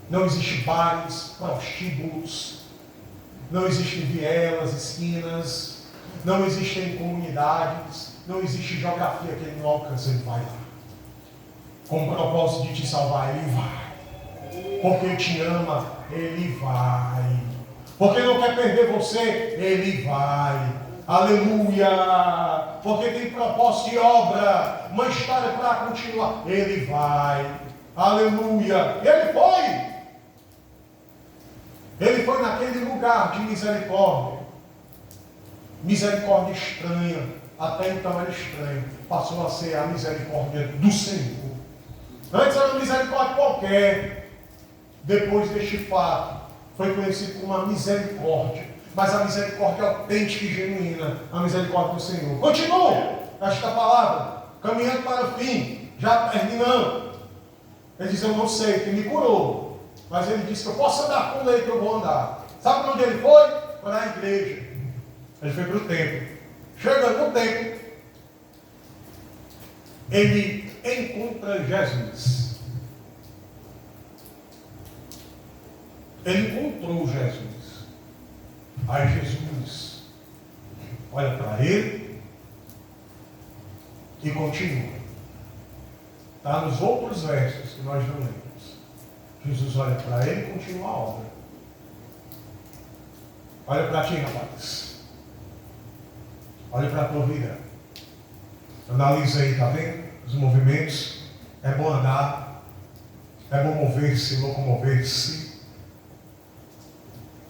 Não existem bares, prostíbulos. Não existem vielas, esquinas. Não existem comunidades. Não existe geografia que ele não alcança. Ele vai lá. Com o propósito de te salvar, ele vai. Porque te ama, ele vai. Porque não quer perder você, ele vai. Aleluia! Porque tem propósito de obra, uma história para continuar, ele vai. Aleluia! E ele foi. Ele foi naquele lugar de misericórdia. Misericórdia estranha. Até então era estranho. Passou a ser a misericórdia do Senhor. Antes era uma misericórdia qualquer. Depois deste fato, foi conhecido como a misericórdia. Mas a misericórdia autêntica e genuína. A misericórdia do Senhor. Continua esta palavra. Caminhando para o fim. Já terminando. Ele diz, eu não sei, que me curou. Mas ele disse que eu posso andar com ele, que eu vou andar. Sabe para onde ele foi? Para a igreja. Ele foi para o templo. Chegando no templo, ele encontra Jesus. Ele encontrou Jesus. Aí Jesus olha para ele e continua. Está nos outros versos que nós não lemos. Jesus olha para ele e continua a obra. Olha para ti, rapaz. Olha para a tua vida. Analisa aí, está vendo? Os movimentos. É bom andar. É bom mover-se, locomover-se.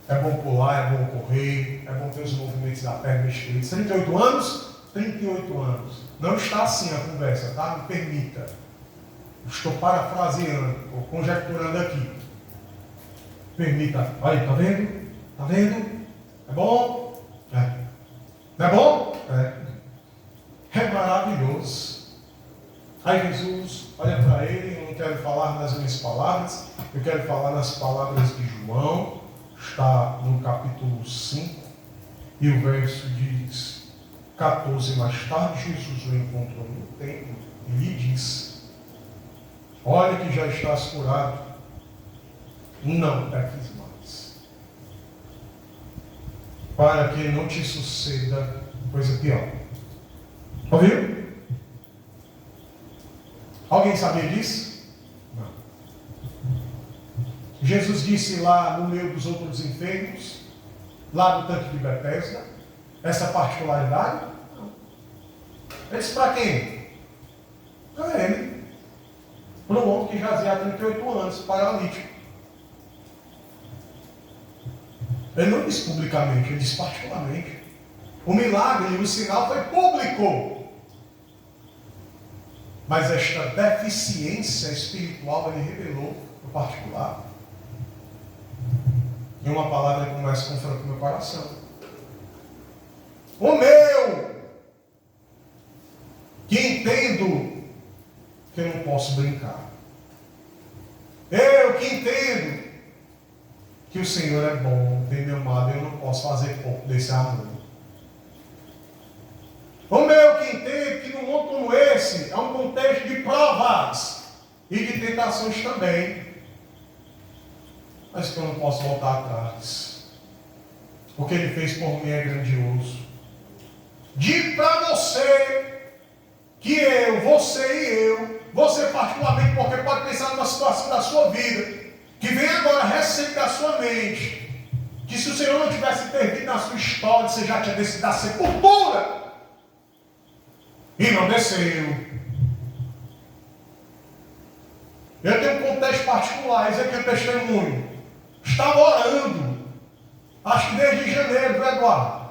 É bom pular, é bom correr. É bom ter os movimentos da perna estreita. 38 anos? 38 anos. Não está assim a conversa, tá? Me permita. Estou parafraseando, ou conjecturando aqui. Permita. Olha, está vendo? Está vendo? É bom? É. Não é bom? É maravilhoso. Aí Jesus olha para ele, eu não quero falar nas minhas palavras, eu quero falar nas palavras de João, está no capítulo 5, e o verso diz 14, mais tarde Jesus o encontrou no templo e lhe disse, olha que já estás curado, não peques mais, para que não te suceda coisa pior. Ouviu? Alguém sabia disso? Não. Jesus disse lá no meio dos outros enfermos, lá no tanque de Betesda, essa particularidade? Não. Ele disse para quem? Para ele. Para um homem que jazia há 38 anos, paralítico. Ele não disse publicamente, ele disse particularmente. O milagre e o sinal foi público. Mas esta deficiência espiritual ele revelou no particular. E uma palavra que começa a confrontar o meu coração. O meu, que entendo que eu não posso brincar. Eu que entendo que o Senhor é bom, tem me amado, eu não posso fazer pouco desse amor. O meu que entende que num mundo como esse, é um contexto de provas e de tentações também, mas que eu não posso voltar atrás. O que Ele fez por mim é grandioso. Digo para você, que você particularmente, porque pode pensar numa situação da sua vida, que vem agora recente da sua mente, que se o Senhor não tivesse intervido na sua história, você já tinha decidido a sepultura. E não desceu. Eu tenho um contexto particular, esse aqui é o testemunho. Estava orando, acho que desde janeiro, do Eduardo.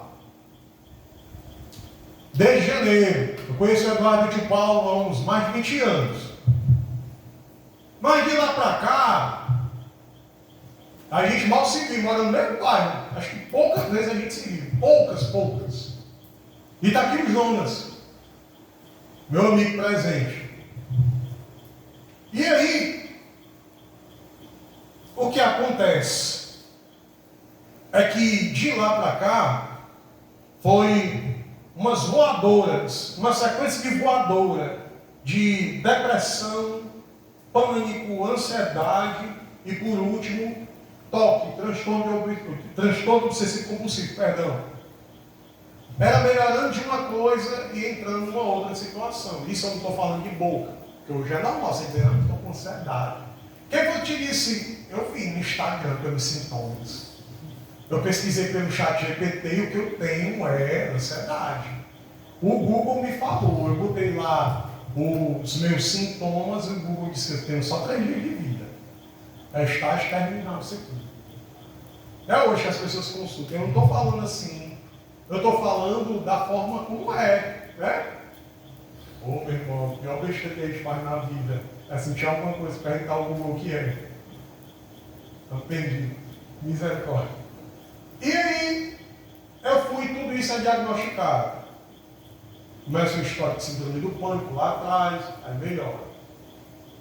Desde janeiro. Eu conheço o Eduardo e o Paulo há uns mais de 20 anos. Mas de lá para cá, a gente mal se viu, mora no mesmo bairro. Acho que poucas vezes a gente se viu. Poucas. E está aqui o Jonas, meu amigo presente. E aí, o que acontece é que de lá para cá foi umas voadoras, uma sequência de voadora, de depressão, pânico, ansiedade e por último, toque, transtorno obsessivo compulsivo, perdão. Era melhorando de uma coisa e entrando numa outra situação. Isso eu não estou falando de boca, porque hoje é normal, você entendeu? Eu estou com ansiedade. O que eu te disse? Eu vi no Instagram pelos sintomas. Eu pesquisei pelo chat GPT e o que eu tenho é ansiedade. O Google me falou, eu botei lá os meus sintomas e o Google disse que eu tenho só 3 dias de vida. É estágio terminal isso aqui. É hoje que as pessoas consultam. Eu não estou falando assim. Eu estou falando da forma como é, né? Ô meu irmão, pior besteira que a gente faz na vida é sentir alguma coisa, perguntar ao Google o que é. Eu perdi. Misericórdia. E aí, eu fui, tudo isso é diagnosticado. Começa uma história de síndrome do pânico lá atrás, aí melhora.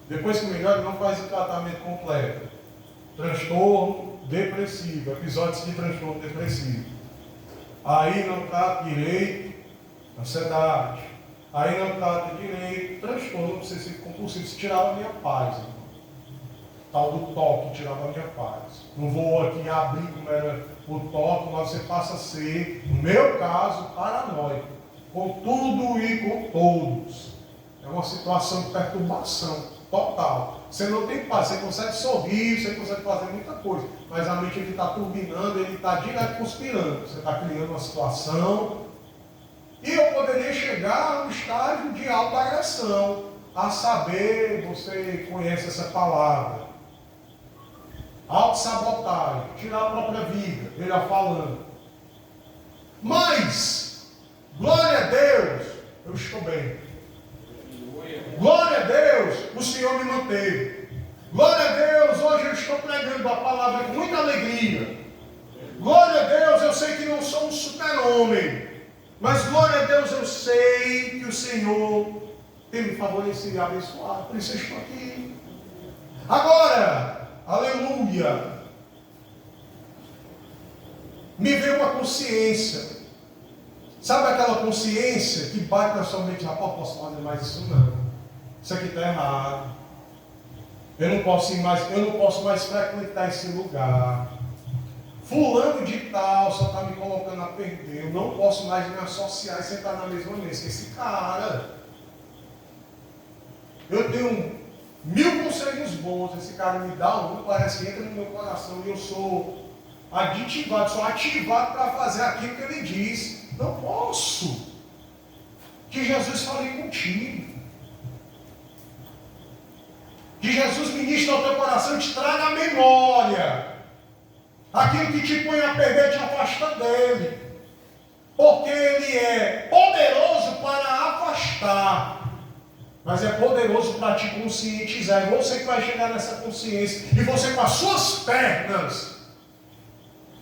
Depois que melhora, não faz o tratamento completo. Transtorno depressivo, episódios de transtorno depressivo. Aí não trata direito, ansiedade. Aí não trata direito, transtorno obsessivo compulsivo. Isso tirava a minha paz. Irmão. Tal do toque tirava a minha paz. Não vou aqui abrir como era o toque, mas você passa a ser, no meu caso, paranoico. Com tudo e com todos. É uma situação de perturbação total. Você não tem paz, você consegue sorrir, você consegue fazer muita coisa, mas a mente está turbinando, ele está direto conspirando. Você está criando uma situação. E eu poderia chegar a um estágio de autoagressão, a saber, você conhece essa palavra. Autossabotagem, tirar a própria vida, melhor falando. Mas, glória a Deus, eu estou bem. Glória a Deus, o Senhor me manteve. Glória a Deus, hoje eu estou pregando a palavra com muita alegria. Glória a Deus, eu sei que não sou um super-homem. Mas glória a Deus, eu sei que o Senhor tem me favorecido e abençoado. Por isso eu estou aqui. Agora, aleluia. Me veio uma consciência. Sabe aquela consciência que bate na sua mente? Rapaz, posso fazer mais isso não. Isso aqui está errado. Eu não posso mais frequentar esse lugar. Fulano de tal só está me colocando a perder. Eu não posso mais me associar e sentar na mesma mesa que esse cara. Eu tenho 1000 conselhos bons. Esse cara me dá um, parece que entra no meu coração e eu sou aditivado, sou ativado para fazer aquilo que ele diz. Não posso. Que Jesus fale contigo. Que Jesus ministre ao teu coração e te traga a memória. Aquilo que te põe a perder, te afasta dele. Porque ele é poderoso para afastar. Mas é poderoso para te conscientizar. É você que vai chegar nessa consciência. E você com as suas pernas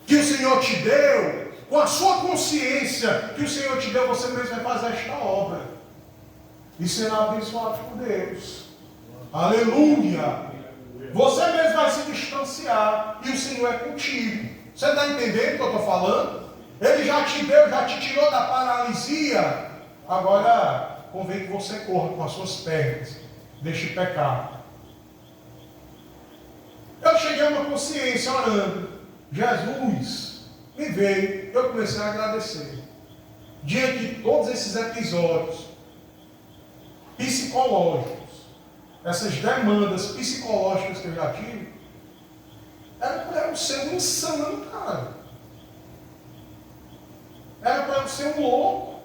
que o Senhor te deu, com a sua consciência que o Senhor te deu, você mesmo vai fazer esta obra. E será abençoado por Deus. Aleluia! Você mesmo vai se distanciar e o Senhor é contigo. Você está entendendo o que eu estou falando? Ele já te deu, já te tirou da paralisia. Agora, convém que você corra com as suas pernas deste pecado. Eu cheguei a uma consciência orando. Jesus me veio. Eu comecei a agradecer. Diante de todos esses episódios psicológicos, essas demandas psicológicas que eu já tive, era para eu ser um insano, cara. Era para eu ser um louco.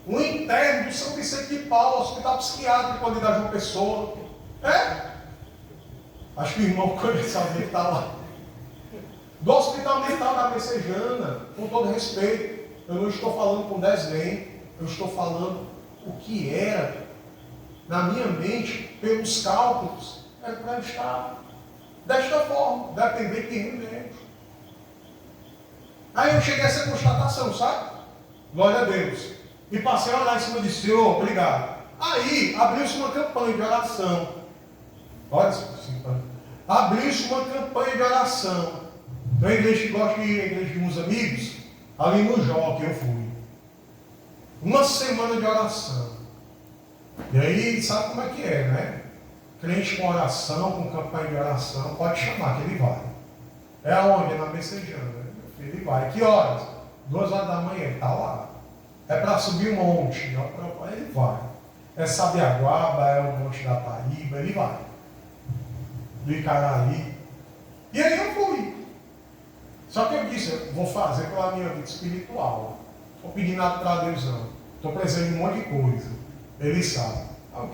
Um interno do São Vicente de Paulo, hospital psiquiátrico, quando da João Pessoa. Acho que o irmão conhece alguém que está lá. Do Hospital Mental da Messejana, com todo respeito, eu não estou falando com desdém, eu estou falando o que era, na minha mente, pelos cálculos, era para eu estar desta forma, depender de remédio. Aí eu cheguei a essa constatação, sabe? Glória a Deus. E passei a orar em cima de Senhor, obrigado. Aí abriu-se uma campanha de oração. Olha isso, abriu-se uma campanha de oração. Tem uma igreja que gosta de ir, a igreja de uns amigos, ali no Jó, que eu fui. Uma semana de oração. E aí, sabe como é que é, né? Crente com oração, com campanha de oração, pode chamar que ele vai. É aonde? É na Messejana. Ele vai. Que horas? 2 horas da manhã, ele está lá. É para subir um monte, ele vai. É Sabiaguaba, é o Monte da Taíba, ele vai. Do Icaraí. E aí eu fui. Só que eu disse, eu vou fazer pela minha vida espiritual. Não estou pedindo nada para Deus não. Estou precisando de um monte de coisa. Ele sabe. Eu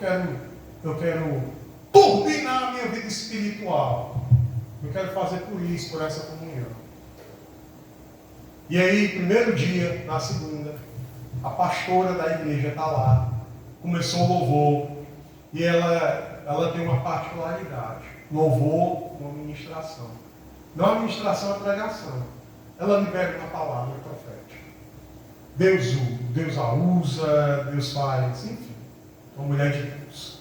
quero turbinar a minha vida espiritual. Eu quero fazer por isso, por essa comunhão. E aí, primeiro dia, na segunda, a pastora da igreja está lá. Começou o louvor. E ela tem uma particularidade. Louvor com ministração. Não a ministração, a pregação. Ela libera uma palavra profética. Deus a usa, Deus faz, enfim. Uma mulher de Deus.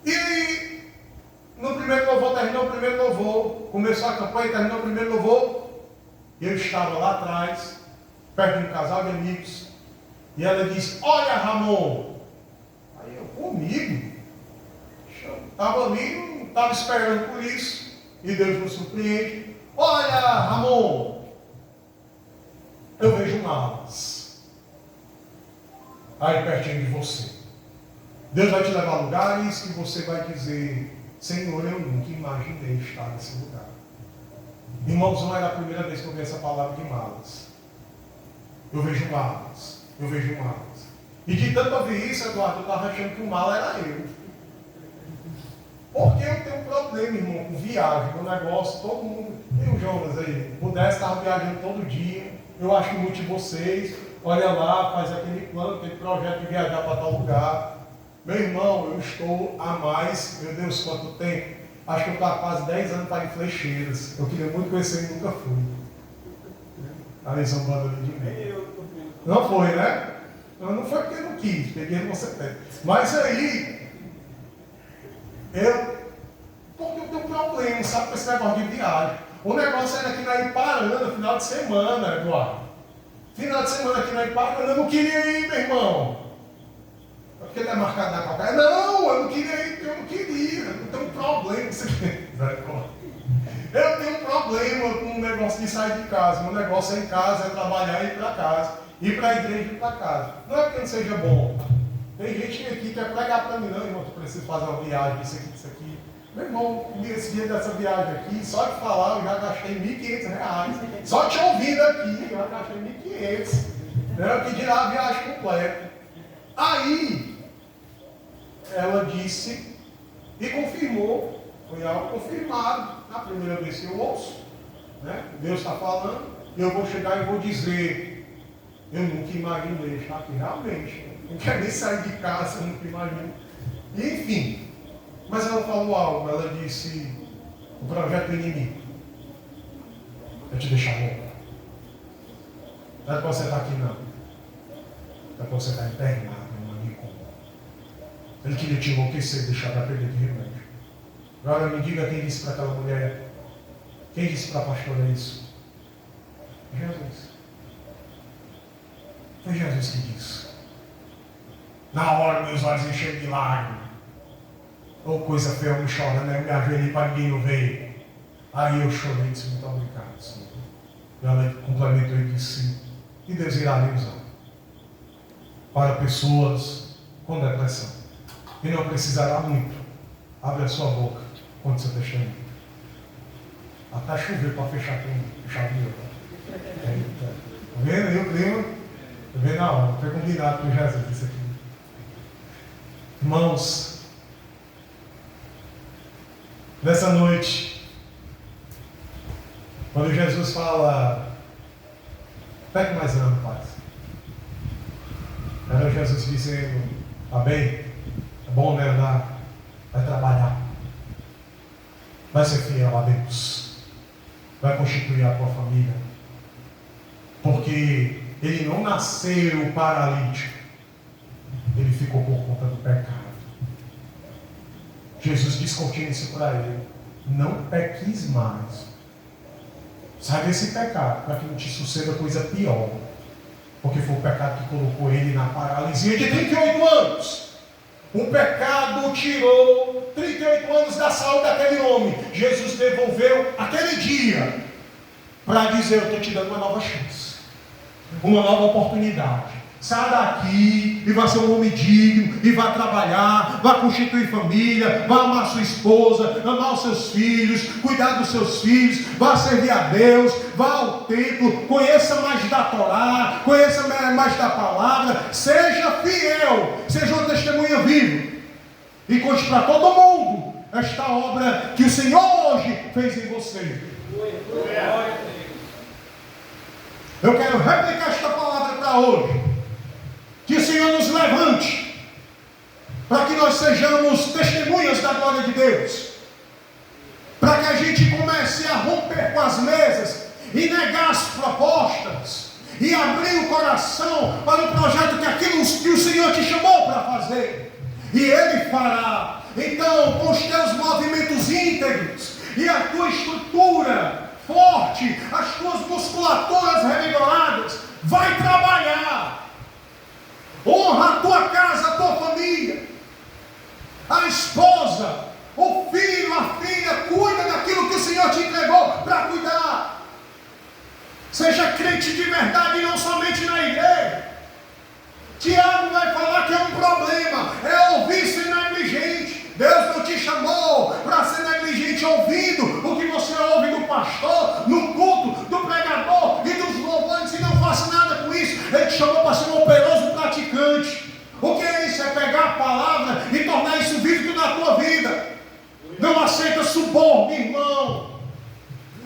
E no primeiro louvor, terminou o primeiro louvor. Começou a campanha, terminou o primeiro louvor. Eu estava lá atrás, perto de um casal de amigos. E ela disse, olha Ramon. Aí eu, comigo? Estava ali, não estava esperando por isso. E Deus nos surpreende. Olha, Ramon, eu vejo malas aí pertinho de você. Deus vai te levar a lugares que você vai dizer, Senhor, eu nunca imaginei estar nesse lugar. Irmãos, não era a primeira vez que eu vi essa palavra de malas. Eu vejo malas, eu vejo malas. E de tanto ouvir isso, Eduardo, eu estava achando que o mala era eu. Porque eu tenho um problema, irmão, com viagem, com negócio, todo mundo, eu e o Jonas aí, pudesse estar viajando todo dia, eu acho que muito de vocês, olha lá, faz aquele plano, aquele projeto de viajar para tal lugar. Meu irmão, eu estou há mais, meu Deus, quanto tempo? Acho que eu estou há quase 10 anos para ir em Flecheiras. Eu queria muito conhecer e nunca fui. Ali zombando ali de mim. Não foi, né? Não foi porque eu não quis, peguei no você tem. Mas aí, porque eu tenho um problema, sabe, com esse negócio de viagem. O negócio era aqui na Iparana, final de semana, Eduardo. Final de semana aqui na Iparana, eu não queria ir, meu irmão. Porque está marcado na calcaia. Não, eu não queria ir, eu não queria. Eu tenho um problema. Eu tenho um problema com o negócio de sair de casa. Meu negócio é em casa, é trabalhar e ir para casa. Ir para a igreja e ir para casa. Não é porque não seja bom. Tem gente aqui que quer pregar para mim, não, irmão, tu precisa fazer uma viagem, isso aqui. Meu irmão, esse dia dessa viagem aqui, só de falar, eu já gastei R$1.500. Só te ouvindo aqui, eu já gastei R$1.500. Eu que dirá a viagem completa. Aí, ela disse e confirmou, foi algo confirmado, na primeira vez que eu ouço, né? Deus está falando, eu vou chegar e vou dizer, eu nunca imaginei estar aqui, realmente, não quero nem sair de casa, eu nunca imagino. E, enfim, mas ela falou algo, ela disse, o projeto do inimigo. É te deixar louco. Não é para você estar aqui, não. É para você estar internado em um amigo. Ele queria te enlouquecer e deixar para perder de remédio. Agora me diga quem disse para aquela mulher. Quem disse para a pastora isso? Jesus. Foi Jesus que disse. Na hora meus olhos encheram de lágrimas. Ou coisa feia, eu me chorando, eu me ajoelhei para ninguém não ver. Aí eu chorei e disse, muito obrigado, Senhor. E ela complementou e disse, e Deus irá lhe usar para pessoas com depressão. E não precisará muito. Abre a sua boca quando seu testemunho. Até chover para fechar com chave de ouro. Tá vendo? Eu creio. Tá vendo na hora? Foi combinado com Jesus isso aqui. Irmãos, nessa noite, quando Jesus fala, pegue mais ano, paz. Era Jesus dizendo, tá bem? É bom, né, andar? Vai trabalhar. Vai ser fiel a Deus. Vai constituir a tua família. Porque ele não nasceu paralítico. Ele ficou por conta do pecado. Jesus descontinha isso para ele. Não peques mais. Sai desse pecado, para que não te suceda coisa pior. Porque foi o pecado que colocou ele na paralisia de 38 anos. O pecado tirou 38 anos da saúde daquele homem. Jesus devolveu aquele dia para dizer, eu estou te dando uma nova chance. Uma nova oportunidade. Sai daqui e vai ser um homem digno, e vai trabalhar, vai constituir família, vai amar sua esposa, amar os seus filhos, cuidar dos seus filhos, vai servir a Deus, vá ao templo, conheça mais da Torá, conheça mais da palavra, seja fiel, seja uma testemunha viva, e conte para todo mundo esta obra que o Senhor hoje fez em você. Eu quero replicar esta palavra para hoje. Que o Senhor nos levante, para que nós sejamos testemunhas da glória de Deus, para que a gente comece a romper com as mesas, e negar as propostas, e abrir o coração para o projeto que o Senhor te chamou para fazer, e Ele fará. Então, com os teus movimentos íntegros, e a tua estrutura forte, as tuas musculaturas revigoradas, vai trabalhar. Honra a tua casa, a tua família, a esposa, o filho, a filha, cuida daquilo que o Senhor te entregou para cuidar. Seja crente de verdade e não somente na igreja. Tiago vai falar que é um problema, é ouvir ser negligente. Deus não te chamou para ser negligente ouvindo o que você ouve do pastor, no culto, do pregador e dos louvantes, e não faça nada com isso. Ele te chamou para ser um operoso praticante. O que é isso? É pegar a palavra e tornar isso vívido na tua vida. Não aceita suborno, irmão.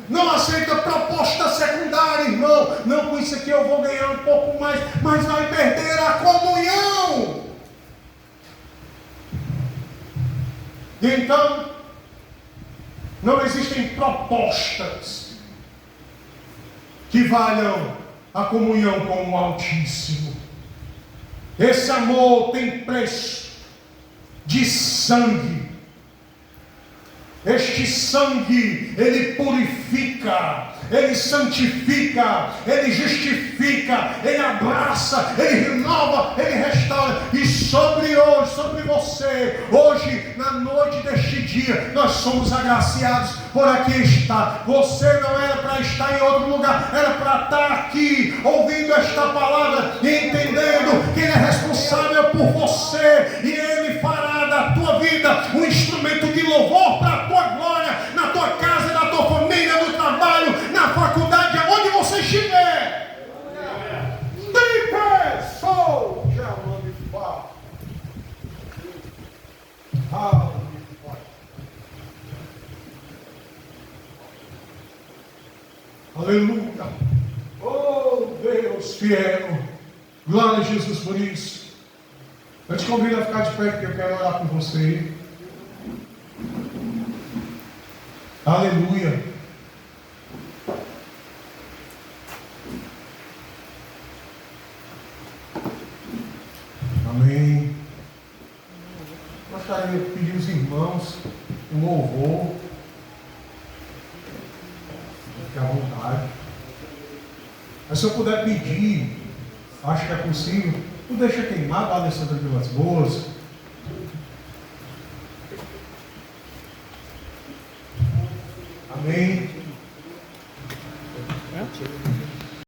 Não aceita proposta secundária, irmão. Não, com isso aqui eu vou ganhar um pouco mais, mas vai perder a comunhão. E então, não existem propostas que valham a comunhão com o Altíssimo. Esse amor tem preço de sangue. Este sangue, ele purifica, ele santifica, ele justifica, ele abraça, ele renova, ele restaura. E sobre você, hoje, na noite deste dia, nós somos agraciados por aqui estar. Você não era para estar em outro lugar, era para estar aqui, ouvindo esta palavra e entendendo que Ele é responsável por você, e Ele fará da tua vida um instrumento de louvor para a tua glória, na tua casa, na tua família, no trabalho, na faculdade, aonde você estiver. De pé, sou chamando de pau. Aleluia. Oh Deus fiel. Glória a Jesus por isso. Eu te convido a ficar de pé, porque eu quero orar por você. Aleluia. gostaria de pedir aos irmãos um louvor. Fique à vontade. Mas se eu puder pedir, acho que é possível, tu deixa queimar a Alessandra Vilas Boas. Amém.